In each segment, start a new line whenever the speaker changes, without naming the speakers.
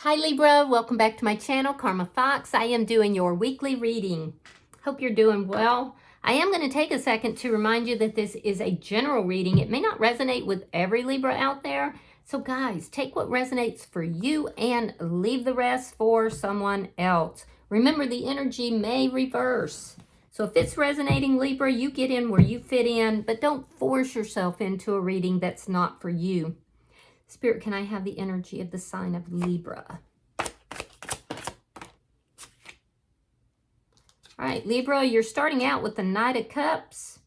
Hi Libra, welcome back to my channel, Karma Fox. I am doing your weekly reading. Hope you're doing well. I am going to take a second to remind you that this is a general reading. It may not resonate with every Libra out there. So guys, take what resonates for you and leave the rest for someone else. Remember, the energy may reverse. So if it's resonating, Libra, you get in where you fit in, but don't force yourself into a reading that's not for you. Spirit, can I have the energy of the sign of Libra? All right, Libra, you're starting out with the Knight of Cups.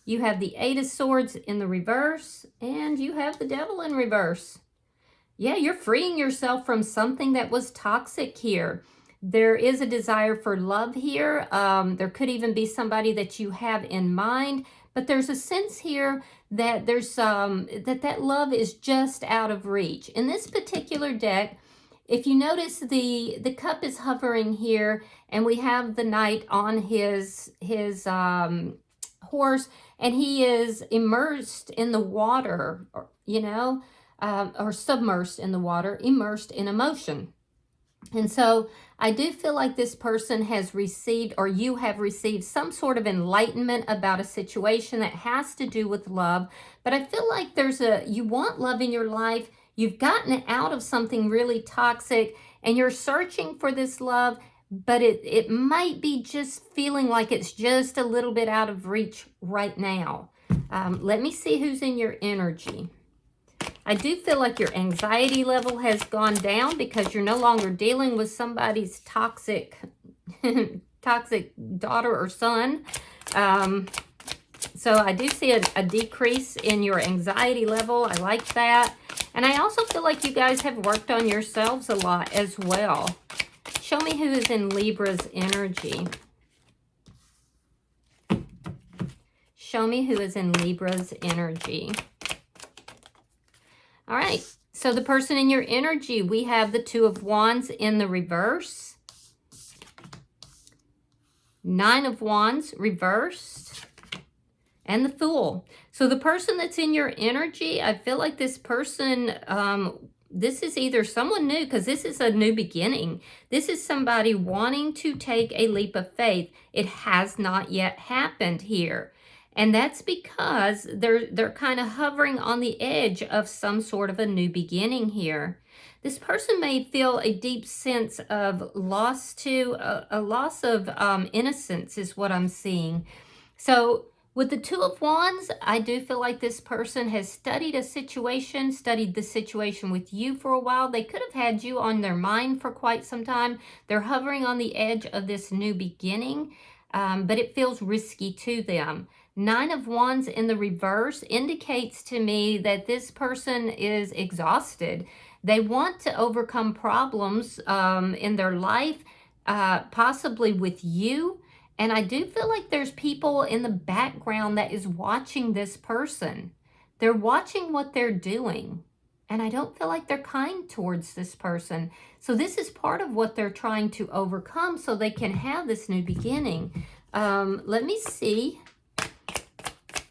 You have the Eight of Swords in the reverse, and you have the Devil in reverse. Yeah, you're freeing yourself from something that was toxic here. There is a desire for love here. There could even be somebody that you have in mind, but there's a sense here that there's that love is just out of reach. In this particular deck, if you notice, the cup is hovering here, and we have the knight on his horse, and he is immersed in the water, or submersed in the water, immersed in emotion. And so I do feel like this person has received, or you have received, some sort of enlightenment about a situation that has to do with love. But I feel like you want love in your life. You've gotten out of something really toxic, and you're searching for this love, but it might be just feeling like it's just a little bit out of reach right now. Let me see who's in your energy. I do feel like your anxiety level has gone down because you're no longer dealing with somebody's toxic daughter or son. So I do see a decrease in your anxiety level. I like that. And I also feel like you guys have worked on yourselves a lot as well. Show me who is in Libra's energy. Show me who is in Libra's energy. All right, so the person in your energy, we have the Two of Wands in the reverse. Nine of Wands reversed. And the Fool. So the person that's in your energy, I feel like this person, this is either someone new, because this is a new beginning. This is somebody wanting to take a leap of faith. It has not yet happened here. And that's because they're kind of hovering on the edge of some sort of a new beginning here. This person may feel a deep sense of loss too, a loss of innocence is what I'm seeing. So with the Two of Wands, I do feel like this person has studied the situation with you for a while. They could have had you on their mind for quite some time. They're hovering on the edge of this new beginning, but it feels risky to them. Nine of Wands in the reverse indicates to me that this person is exhausted. They want to overcome problems in their life, possibly with you. And I do feel like there's people in the background that is watching this person. They're watching what they're doing. And I don't feel like they're kind towards this person. So this is part of what they're trying to overcome so they can have this new beginning. Let me see.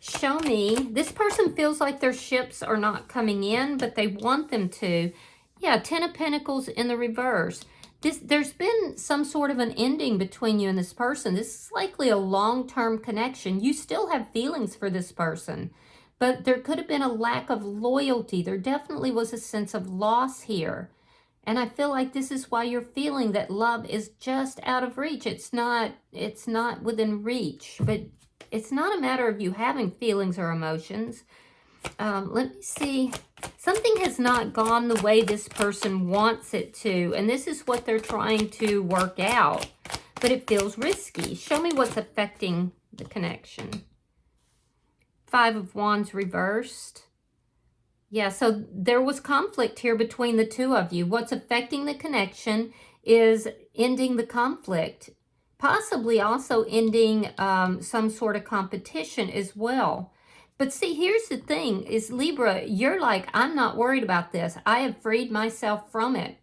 Show me. This person feels like their ships are not coming in, but they want them to. Yeah, Ten of Pentacles in the reverse. There's been some sort of an ending between you and this person. This is likely a long-term connection. You still have feelings for this person, but there could have been a lack of loyalty. There definitely was a sense of loss here. And I feel like this is why you're feeling that love is just out of reach. It's not within reach, but it's not a matter of you having feelings or emotions. Let me see. Something has not gone the way this person wants it to, and this is what they're trying to work out, but it feels risky. Show me what's affecting the connection. Five of Wands reversed. Yeah, so there was conflict here between the two of you. What's affecting the connection is ending the conflict. Possibly also ending some sort of competition as well. But see, here's the thing, is Libra, you're like, I'm not worried about this. I have freed myself from it.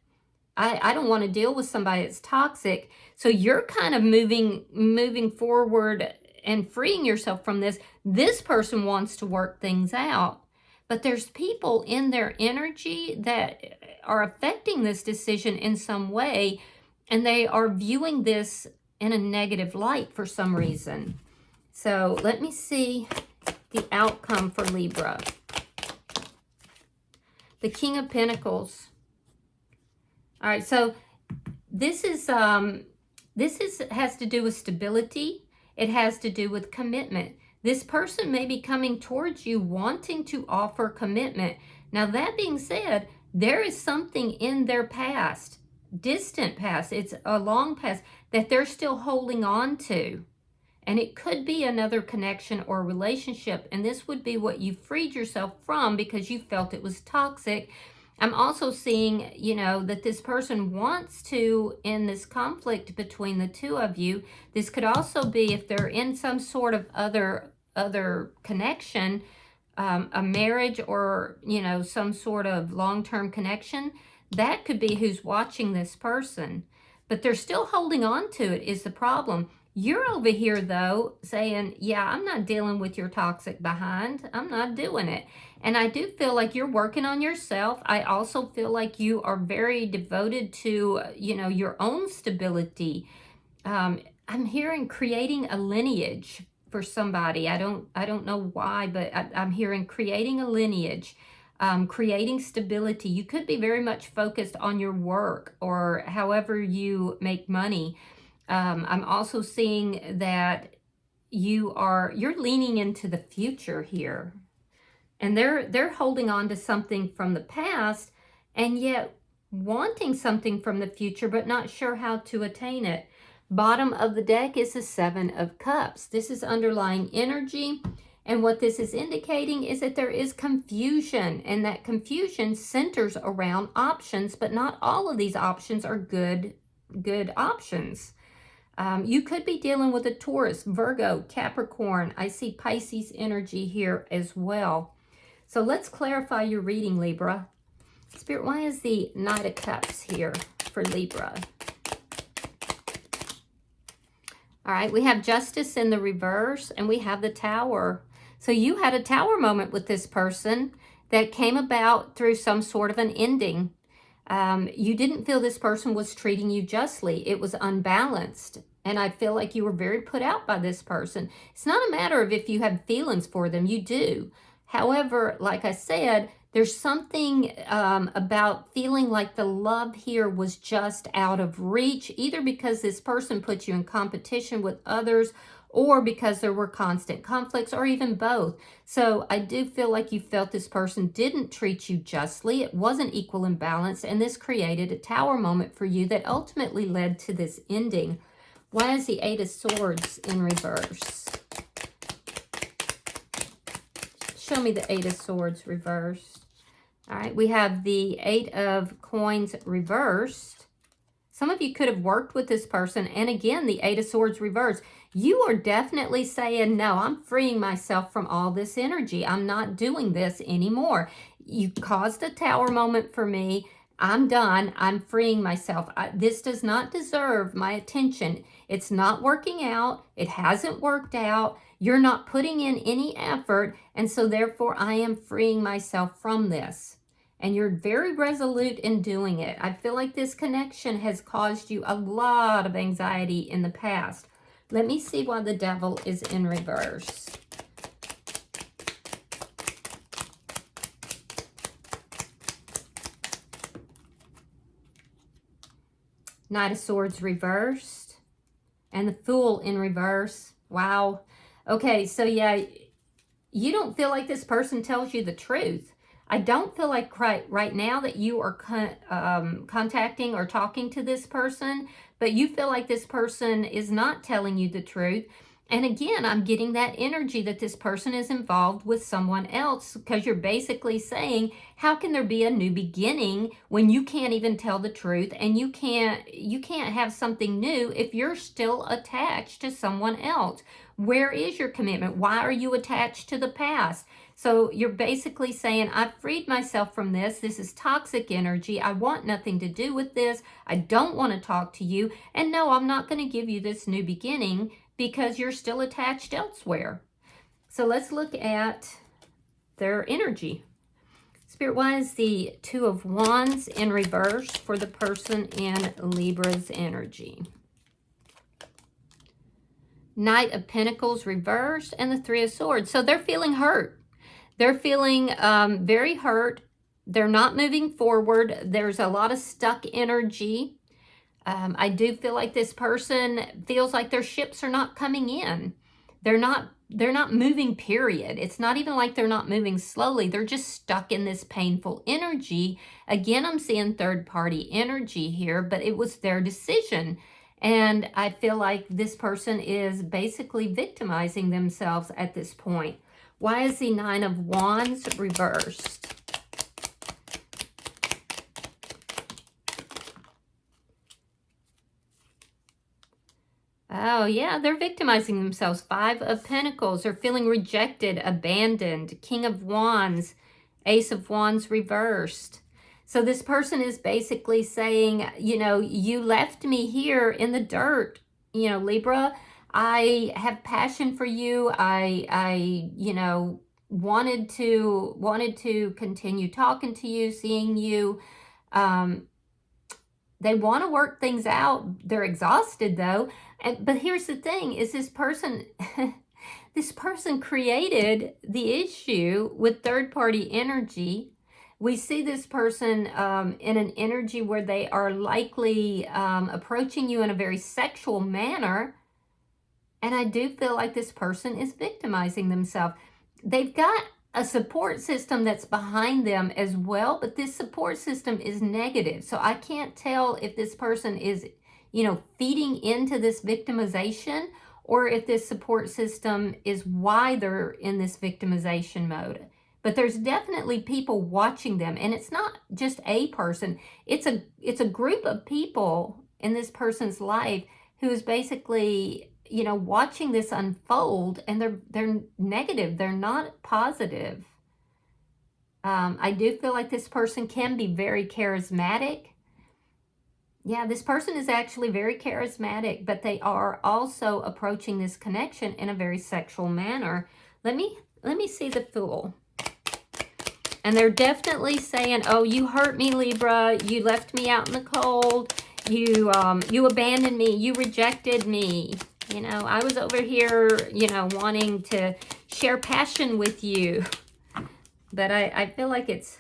I don't want to deal with somebody that's toxic. So you're kind of moving forward and freeing yourself from this. This person wants to work things out. but there's people in their energy that are affecting this decision in some way, and they are viewing this in a negative light for some reason. So let me see the outcome for Libra. The King of Pentacles. All right, so this has to do with stability. It has to do with commitment. This person may be coming towards you wanting to offer commitment. Now, that being said, there is something in their past, distant past, it's a long past, that they're still holding on to. And it could be another connection or relationship. And this would be what you freed yourself from because you felt it was toxic. I'm also seeing, you know, that this person wants to end this conflict between the two of you. This could also be if they're in some sort of other connection, a marriage or, you know, some sort of long-term connection. That could be who's watching this person. But they're still holding on to it is the problem. You're over here, though, saying, yeah, I'm not dealing with your toxic behind. I'm not doing it. And I do feel like you're working on yourself. I also feel like you are very devoted to, you know, your own stability. I'm hearing creating a lineage for somebody. I don't know why, but I'm hearing creating a lineage, creating stability. You could be very much focused on your work or however you make money. I'm also seeing that you're leaning into the future here. And they're holding on to something from the past and yet wanting something from the future, but not sure how to attain it. Bottom of the deck is the Seven of Cups. This is underlying energy. And what this is indicating is that there is confusion, and that confusion centers around options, but not all of these options are good options. You could be dealing with a Taurus, Virgo, Capricorn. I see Pisces energy here as well. So let's clarify your reading, Libra. Spirit, why is the Knight of Cups here for Libra? All right, we have Justice in the reverse, and we have the Tower. So you had a Tower moment with this person that came about through some sort of an ending. You didn't feel this person was treating you justly. It was unbalanced. And I feel like you were very put out by this person. It's not a matter of if you have feelings for them. You do. However, like I said, there's something about feeling like the love here was just out of reach, either because this person put you in competition with others or because there were constant conflicts, or even both. So I do feel like you felt this person didn't treat you justly. It wasn't equal and balanced, and this created a Tower moment for you that ultimately led to this ending. Why is the Eight of Swords in reverse? Show me the Eight of Swords reversed. All right, we have the Eight of Coins reversed. Some of you could have worked with this person, and again, the Eight of Swords reversed. You are definitely saying, no, I'm freeing myself from all this energy. I'm not doing this anymore. You caused a Tower moment for me. I'm done. I'm freeing myself. This does not deserve my attention. It's not working out. It hasn't worked out. You're not putting in any effort, and so therefore I am freeing myself from this. And you're very resolute in doing it. I feel like this connection has caused you a lot of anxiety in the past. Let me see why the Devil is in reverse. Knight of Swords reversed. And the Fool in reverse. Wow. Okay, so yeah, you don't feel like this person tells you the truth. I don't feel like right now that you are contacting or talking to this person, but you feel like this person is not telling you the truth. And again, I'm getting that energy that this person is involved with someone else, because you're basically saying, how can there be a new beginning when you can't even tell the truth, and you can't have something new if you're still attached to someone else? Where is your commitment? Why are you attached to the past? So you're basically saying, I've freed myself from this. This is toxic energy. I want nothing to do with this. I don't want to talk to you. And no, I'm not going to give you this new beginning because you're still attached elsewhere. So let's look at their energy. Spirit, why is the Two of Wands in reverse for the person in Libra's energy? Knight of Pentacles reversed and the Three of Swords. So they're feeling hurt. They're feeling very hurt. They're not moving forward. There's a lot of stuck energy. I do feel like this person feels like their ships are not coming in. They're not moving, period. It's not even like they're not moving slowly. They're just stuck in this painful energy. Again, I'm seeing third-party energy here, but it was their decision. And I feel like this person is basically victimizing themselves at this point. Why is the Nine of Wands reversed? Oh, yeah, they're victimizing themselves. Five of Pentacles. They're feeling rejected, abandoned. King of Wands, Ace of Wands reversed. So this person is basically saying, you know, you left me here in the dirt. You know, Libra, I have passion for you. I you know, wanted to continue talking to you, seeing you. They want to work things out. They're exhausted though. But here's the thing, is this person, this person created the issue with third-party energy. We see this person in an energy where they are likely approaching you in a very sexual manner. And I do feel like this person is victimizing themselves. They've got a support system that's behind them as well, but this support system is negative. So I can't tell if this person is, you know, feeding into this victimization or if this support system is why they're in this victimization mode. But there's definitely people watching them, and it's not just a person. It's a group of people in this person's life who is basically, you know, watching this unfold, and they're negative. They're not positive. I do feel like this person can be very charismatic. Yeah, this person is actually very charismatic, but they are also approaching this connection in a very sexual manner. Let me see the Fool. And they're definitely saying, oh, you hurt me, Libra. You left me out in the cold. You abandoned me. You rejected me. You know, I was over here, you know, wanting to share passion with you. But I feel like it's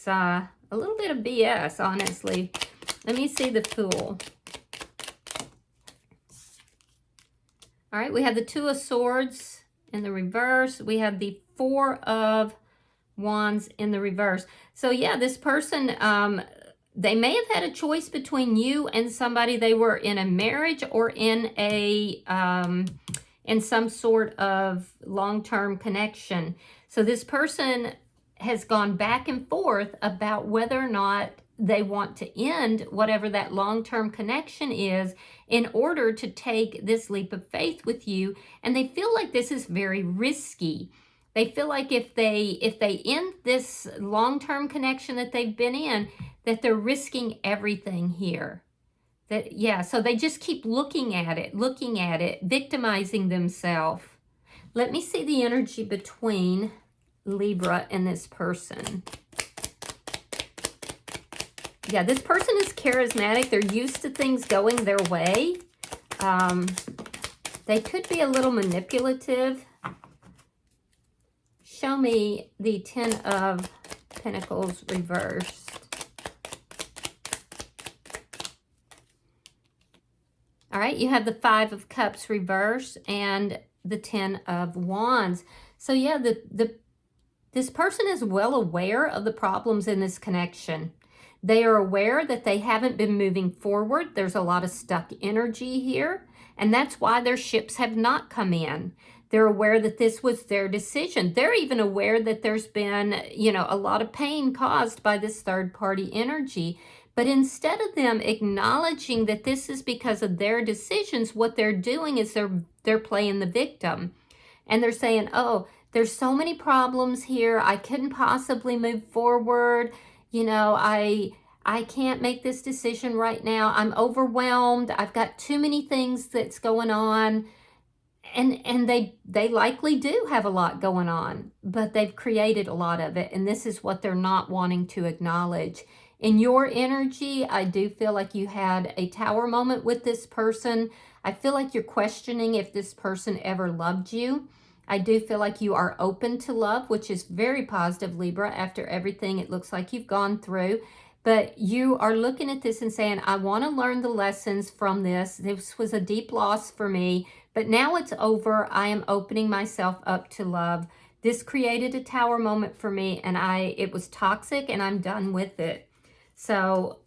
a little bit of BS, honestly. Let me see the Fool. All right, we have the Two of Swords in the reverse. We have the Four of Wands in the reverse. So yeah, this person, they may have had a choice between you and somebody. They were in a marriage or in a in some sort of long-term connection. So this person has gone back and forth about whether or not they want to end whatever that long-term connection is in order to take this leap of faith with you. And they feel like this is very risky. They feel like if they end this long-term connection that they've been in, that they're risking everything here. That, yeah, so they just keep looking at it, victimizing themselves. Let me see the energy between Libra and this person. Yeah, this person is charismatic. They're used to things going their way. They could be a little manipulative. Show me the Ten of Pentacles reversed. All right, you have the Five of Cups reversed and the Ten of Wands. So yeah, this person is well aware of the problems in this connection. They are aware that they haven't been moving forward. There's a lot of stuck energy here, and that's why their ships have not come in. They're aware that this was their decision. They're even aware that there's been, you know, a lot of pain caused by this third-party energy. But instead of them acknowledging that this is because of their decisions, what they're doing is they're playing the victim. And they're saying, oh, there's so many problems here. I couldn't possibly move forward. You know, I can't make this decision right now. I'm overwhelmed. I've got too many things that's going on. And they likely do have a lot going on, but they've created a lot of it, and this is what they're not wanting to acknowledge. In your energy, I do feel like you had a tower moment with this person. I feel like you're questioning if this person ever loved you. I do feel like you are open to love, which is very positive, Libra, after everything it looks like you've gone through. But you are looking at this and saying, I want to learn the lessons from this. This was a deep loss for me, but now it's over. I am opening myself up to love. This created a tower moment for me, and it was toxic, and I'm done with it. So,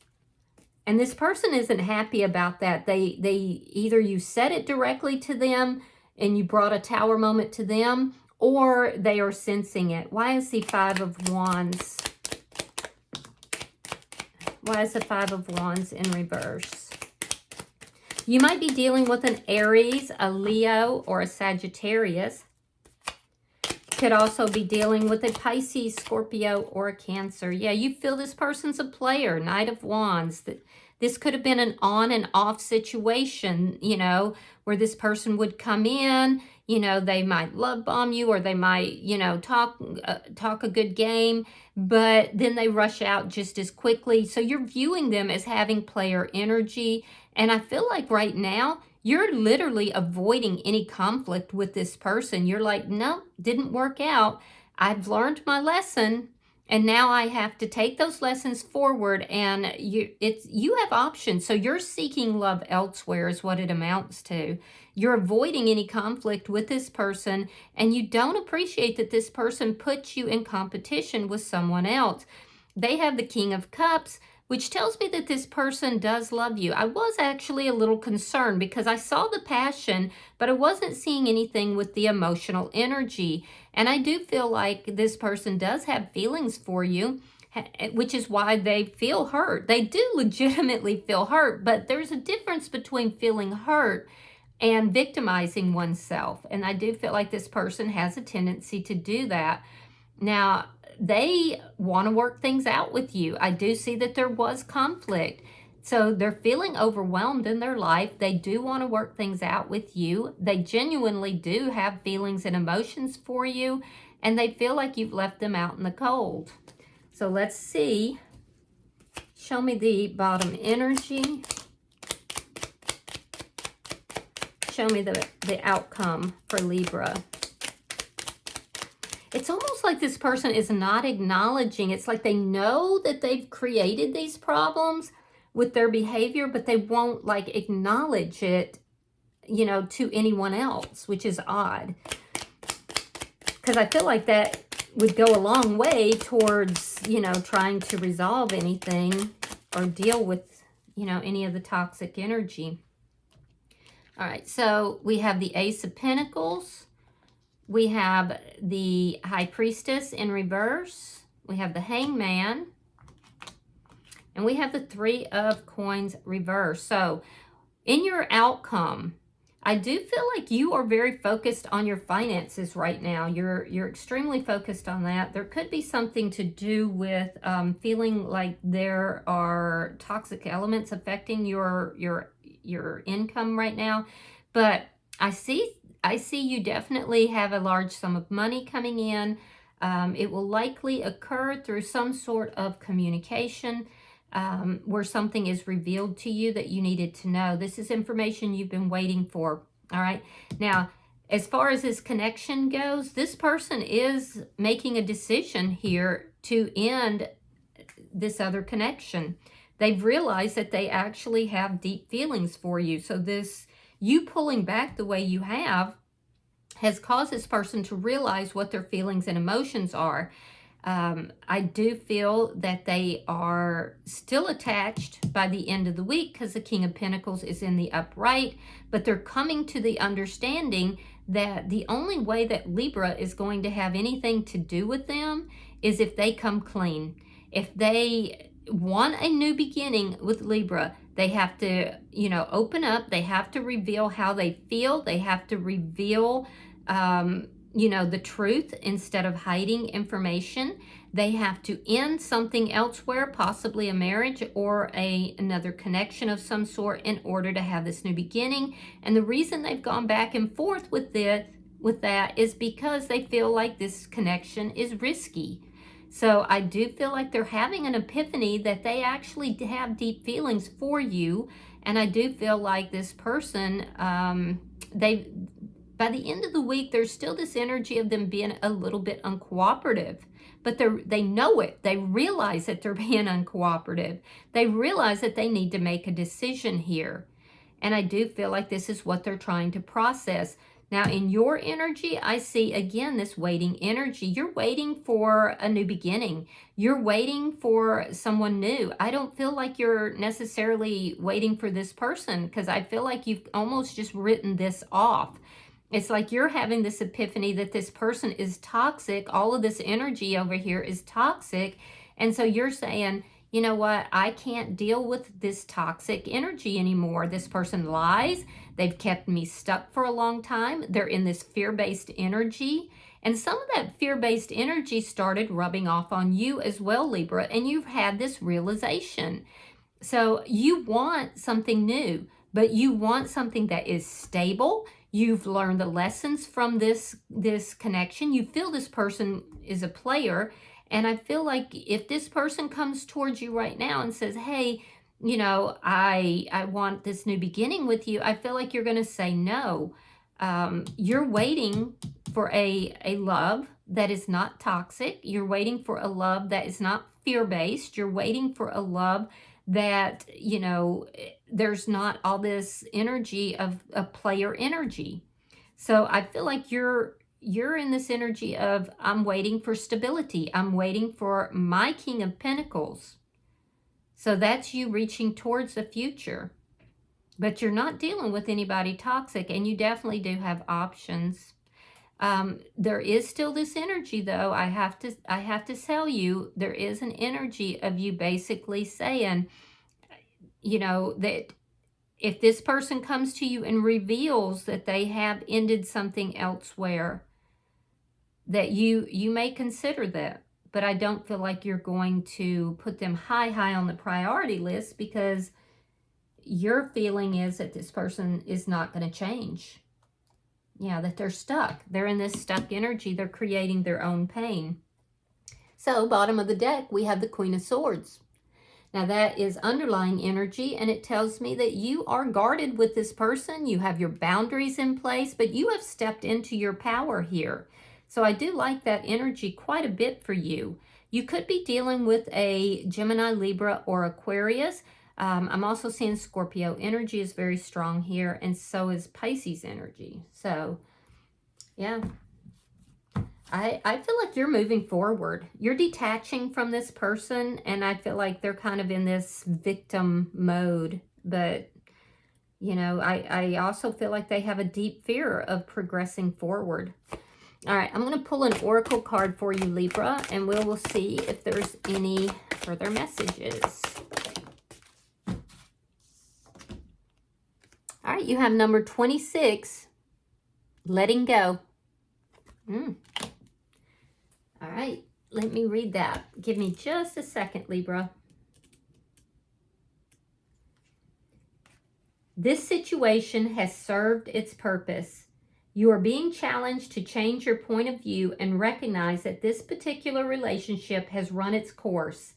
and this person isn't happy about that. They either you said it directly to them and you brought a tower moment to them, or they are sensing it. Why is the Five of Wands? Why is the Five of Wands in reverse? You might be dealing with an Aries, a Leo, or a Sagittarius. Could also be dealing with a Pisces, Scorpio, or a Cancer. Yeah, you feel this person's a player, Knight of Wands. This could have been an on and off situation, you know, where this person would come in, you know, they might love bomb you, or they might, you know, talk a good game, but then they rush out just as quickly. So you're viewing them as having player energy. And I feel like right now, you're literally avoiding any conflict with this person. You're like, no, didn't work out. I've learned my lesson, and now I have to take those lessons forward, and you have options. So you're seeking love elsewhere is what it amounts to. You're avoiding any conflict with this person, and you don't appreciate that this person puts you in competition with someone else. They have the King of Cups, which tells me that this person does love you. I was actually a little concerned because I saw the passion, but I wasn't seeing anything with the emotional energy. And I do feel like this person does have feelings for you, which is why they feel hurt. They do legitimately feel hurt, but there's a difference between feeling hurt and victimizing oneself. And I do feel like this person has a tendency to do that. Now, they want to work things out with you. I do see that there was conflict. So they're feeling overwhelmed in their life. They do want to work things out with you. They genuinely do have feelings and emotions for you, and they feel like you've left them out in the cold. So let's see. Show me the bottom energy. Show me the outcome for Libra. It's almost like this person is not acknowledging. It's like they know that they've created these problems with their behavior, but they won't like acknowledge it, you know, to anyone else, which is odd. Because I feel like that would go a long way towards, you know, trying to resolve anything or deal with, you know, any of the toxic energy. All right, so we have the Ace of Pentacles. We have the High Priestess in reverse. We have the Hangman. And we have the Three of Coins reverse. So in your outcome, I do feel like you are very focused on your finances right now. You're extremely focused on that. There could be something to do with feeling like there are toxic elements affecting your income right now. But I see you definitely have a large sum of money coming in. It will likely occur through some sort of communication where something is revealed to you that you needed to know. This is information you've been waiting for. All right. Now, as far as this connection goes, this person is making a decision here to end this other connection. They've realized that they actually have deep feelings for you. So this, you pulling back the way you have, has caused this person to realize what their feelings and emotions are. I do feel that they are still attached by the end of the week because the King of Pentacles is in the upright, but they're coming to the understanding that the only way that Libra is going to have anything to do with them is if they come clean. If they want a new beginning with Libra, they have to, you know, open up. They have to reveal how they feel. They have to reveal, you know, the truth instead of hiding information. They have to end something elsewhere, possibly a marriage or another connection of some sort, in order to have this new beginning. And the reason they've gone back and forth with that is because they feel like this connection is risky. So I do feel like they're having an epiphany that they actually have deep feelings for you. And I do feel like this person, by the end of the week, there's still this energy of them being a little bit uncooperative. But they know it. They realize that they're being uncooperative. They realize that they need to make a decision here. And I do feel like this is what they're trying to process. Now, in your energy, I see, again, this waiting energy. You're waiting for a new beginning. You're waiting for someone new. I don't feel like you're necessarily waiting for this person, because I feel like you've almost just written this off. It's like you're having this epiphany that this person is toxic. All of this energy over here is toxic. And so you're saying, you know what? I can't deal with this toxic energy anymore. This person lies. They've kept me stuck for a long time. They're in this fear-based energy. And some of that fear-based energy started rubbing off on you as well, Libra. And you've had this realization. So you want something new, but you want something that is stable. You've learned the lessons from this connection. You feel this person is a player. And I feel like if this person comes towards you right now and says, hey, you know, I want this new beginning with you, I feel like you're going to say no. You're waiting for a love that is not toxic. You're waiting for a love that is not fear-based. You're waiting for a love that, you know, there's not all this energy of a player energy. So I feel like you're in this energy of, I'm waiting for stability. I'm waiting for my King of Pentacles. So that's you reaching towards the future. But you're not dealing with anybody toxic, and you definitely do have options. There is still this energy, though. I have to tell you, there is an energy of you basically saying, you know, that if this person comes to you and reveals that they have ended something elsewhere, that you may consider that. But I don't feel like you're going to put them high on the priority list, because your feeling is that this person is not going to change. Yeah, that they're stuck. They're in this stuck energy. They're creating their own pain. So, bottom of the deck, we have the Queen of Swords. Now, that is underlying energy, and it tells me that you are guarded with this person. You have your boundaries in place, but you have stepped into your power here. So I do like that energy quite a bit for you. You could be dealing with a Gemini, Libra, or Aquarius. I'm also seeing Scorpio energy is very strong here, and so is Pisces energy. So, yeah. I feel like you're moving forward. You're detaching from this person, and I feel like they're kind of in this victim mode. But, you know, I also feel like they have a deep fear of progressing forward. All right, I'm going to pull an oracle card for you, Libra, and we will see if there's any further messages. All right, you have number 26, letting go. All right, let me read that. Give me just a second, Libra. This situation has served its purpose. You are being challenged to change your point of view and recognize that this particular relationship has run its course.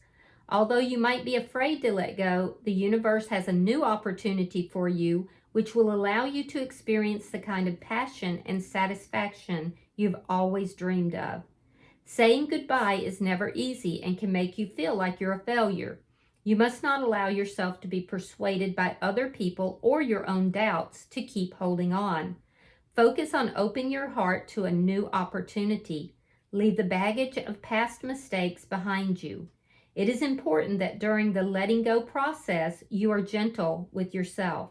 Although you might be afraid to let go, the universe has a new opportunity for you, which will allow you to experience the kind of passion and satisfaction you've always dreamed of. Saying goodbye is never easy and can make you feel like you're a failure. You must not allow yourself to be persuaded by other people or your own doubts to keep holding on. Focus on opening your heart to a new opportunity. Leave the baggage of past mistakes behind you. It is important that during the letting go process, you are gentle with yourself.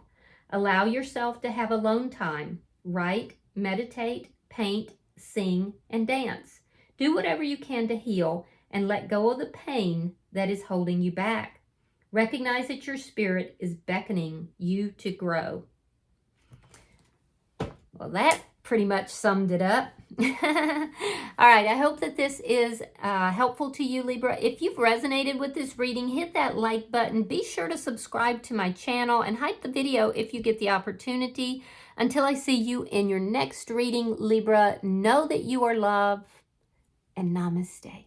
Allow yourself to have alone time. Write, meditate, paint, sing, and dance. Do whatever you can to heal and let go of the pain that is holding you back. Recognize that your spirit is beckoning you to grow. Well, that pretty much summed it up. All right, I hope that this is helpful to you, Libra. If you've resonated with this reading, hit that like button. Be sure to subscribe to my channel and hype the video if you get the opportunity. Until I see you in your next reading, Libra, know that you are loved, and namaste.